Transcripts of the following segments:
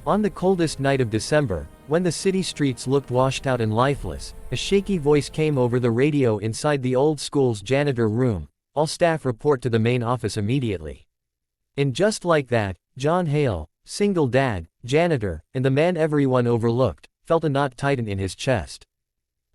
On the coldest night of December, when the city streets looked washed out and lifeless, a shaky voice came over the radio inside the old school's janitor room. All staff report to the main office immediately. And just like that, John Hale, single dad, janitor, and the man everyone overlooked, felt a knot tighten in his chest.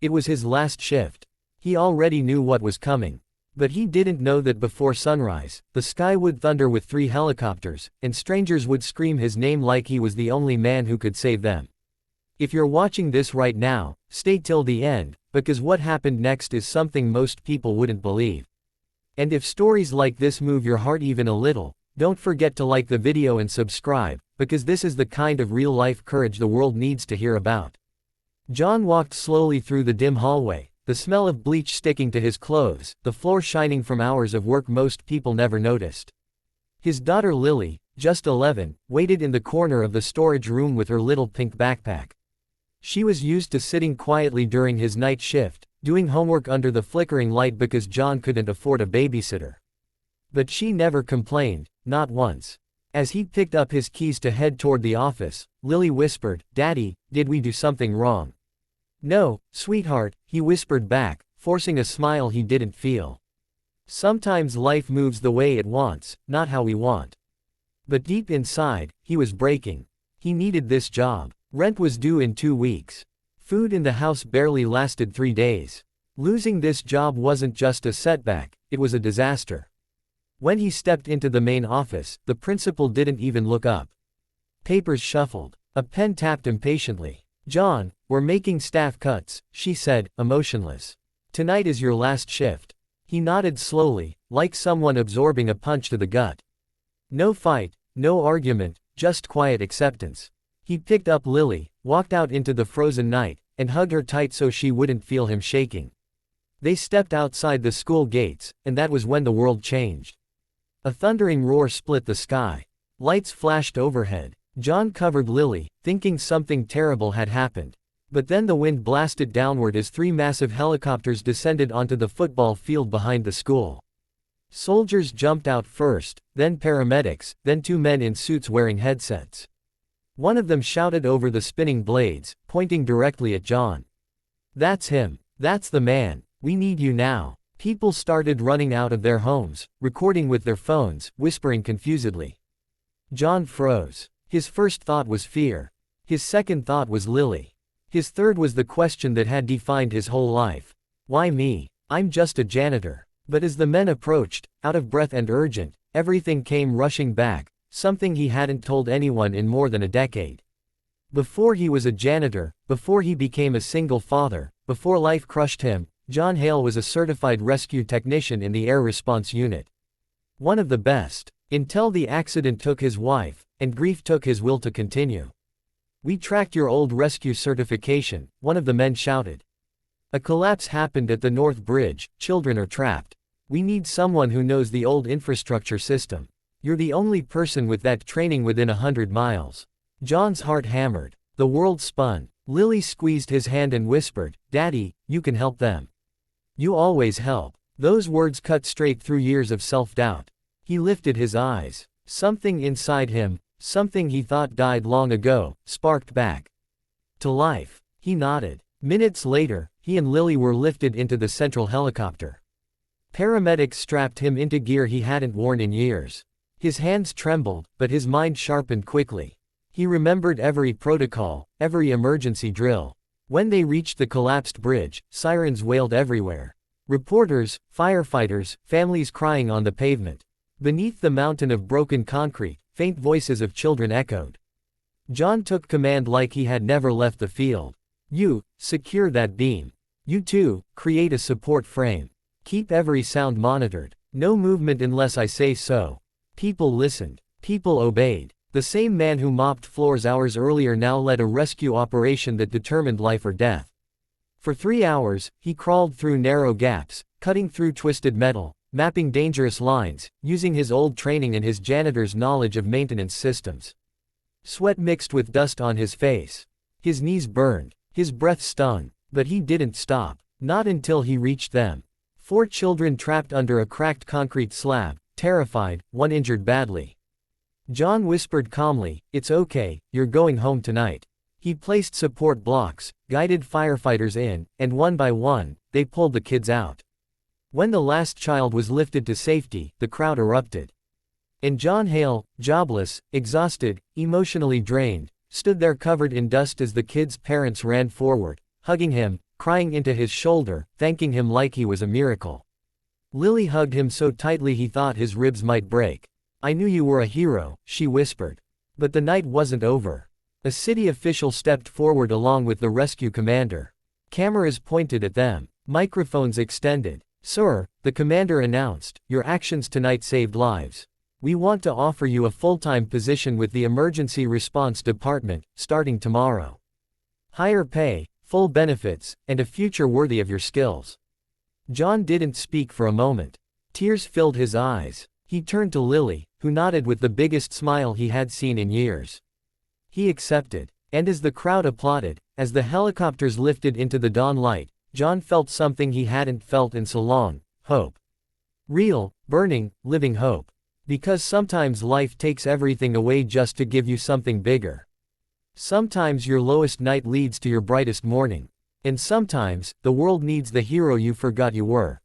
It was his last shift. He already knew what was coming. But he didn't know that before sunrise, the sky would thunder with 3 helicopters, and strangers would scream his name like he was the only man who could save them. If you're watching this right now, stay till the end, because what happened next is something most people wouldn't believe. And if stories like this move your heart even a little, don't forget to like the video and subscribe, because this is the kind of real-life courage the world needs to hear about. John walked slowly through the dim hallway, the smell of bleach sticking to his clothes, the floor shining from hours of work most people never noticed. His daughter Lily, just 11, waited in the corner of the storage room with her little pink backpack. She was used to sitting quietly during his night shift, doing homework under the flickering light because John couldn't afford a babysitter. But she never complained, not once. As he picked up his keys to head toward the office, Lily whispered, "Daddy, did we do something wrong?" "No, sweetheart," he whispered back, forcing a smile he didn't feel. Sometimes life moves the way it wants, not how we want. But deep inside, he was breaking. He needed this job. Rent was due in 2 weeks. Food in the house barely lasted 3 days. Losing this job wasn't just a setback, it was a disaster. When he stepped into the main office, the principal didn't even look up. Papers shuffled. A pen tapped impatiently. "John, we're making staff cuts," she said, emotionless. "Tonight is your last shift." He nodded slowly, like someone absorbing a punch to the gut. No fight, no argument, just quiet acceptance. He picked up Lily, walked out into the frozen night, and hugged her tight so she wouldn't feel him shaking. They stepped outside the school gates, and that was when the world changed. A thundering roar split the sky. Lights flashed overhead. John covered Lily, thinking something terrible had happened. But then the wind blasted downward as 3 massive helicopters descended onto the football field behind the school. Soldiers jumped out first, then paramedics, then 2 men in suits wearing headsets. One of them shouted over the spinning blades, pointing directly at John. "That's him. That's the man. We need you now." People started running out of their homes, recording with their phones, whispering confusedly. John froze. His first thought was fear. His second thought was Lily. His third was the question that had defined his whole life. Why me? I'm just a janitor. But as the men approached, out of breath and urgent, everything came rushing back, something he hadn't told anyone in more than a decade. Before he was a janitor, before he became a single father, before life crushed him, John Hale was a certified rescue technician in the air response unit. One of the best. Until the accident took his wife, and grief took his will to continue. "We tracked your old rescue certification," one of the men shouted. "A collapse happened at the North Bridge, children are trapped. We need someone who knows the old infrastructure system. You're the only person with that training within 100 miles. John's heart hammered. The world spun. Lily squeezed his hand and whispered, "Daddy, you can help them. You always help." Those words cut straight through years of self-doubt. He lifted his eyes. Something inside him, something he thought died long ago, sparked back to life. He nodded. Minutes later, he and Lily were lifted into the central helicopter. Paramedics strapped him into gear he hadn't worn in years. His hands trembled, but his mind sharpened quickly. He remembered every protocol, every emergency drill. When they reached the collapsed bridge, sirens wailed everywhere. Reporters, firefighters, families crying on the pavement. Beneath the mountain of broken concrete, faint voices of children echoed. John took command like he had never left the field. "You, secure that beam. You too, create a support frame. Keep every sound monitored. No movement unless I say so." People listened. People obeyed. The same man who mopped floors hours earlier now led a rescue operation that determined life or death. For 3 hours, he crawled through narrow gaps, cutting through twisted metal, mapping dangerous lines, using his old training and his janitor's knowledge of maintenance systems. Sweat mixed with dust on his face. His knees burned. His breath stung. But he didn't stop. Not until he reached them. 4 children trapped under a cracked concrete slab, terrified, one injured badly. John whispered calmly, "It's okay, you're going home tonight." He placed support blocks, guided firefighters in, and one by one, they pulled the kids out. When the last child was lifted to safety, the crowd erupted. And John Hale, jobless, exhausted, emotionally drained, stood there covered in dust as the kids' parents ran forward, hugging him, crying into his shoulder, thanking him like he was a miracle. Lily hugged him so tightly he thought his ribs might break. "I knew you were a hero," she whispered. But the night wasn't over. A city official stepped forward along with the rescue commander. Cameras pointed at them. Microphones extended. "Sir," the commander announced, "your actions tonight saved lives. We want to offer you a full-time position with the Emergency Response Department, starting tomorrow. Higher pay, full benefits, and a future worthy of your skills." John didn't speak for a moment. Tears filled his eyes. He turned to Lily, who nodded with the biggest smile he had seen in years. He accepted. And as the crowd applauded, as the helicopters lifted into the dawn light, John felt something he hadn't felt in so long: hope. Real, burning, living hope. Because sometimes life takes everything away just to give you something bigger. Sometimes your lowest night leads to your brightest morning. And sometimes, the world needs the hero you forgot you were.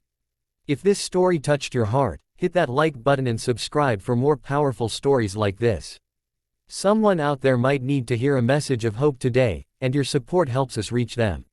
If this story touched your heart, hit that like button and subscribe for more powerful stories like this. Someone out there might need to hear a message of hope today, and your support helps us reach them.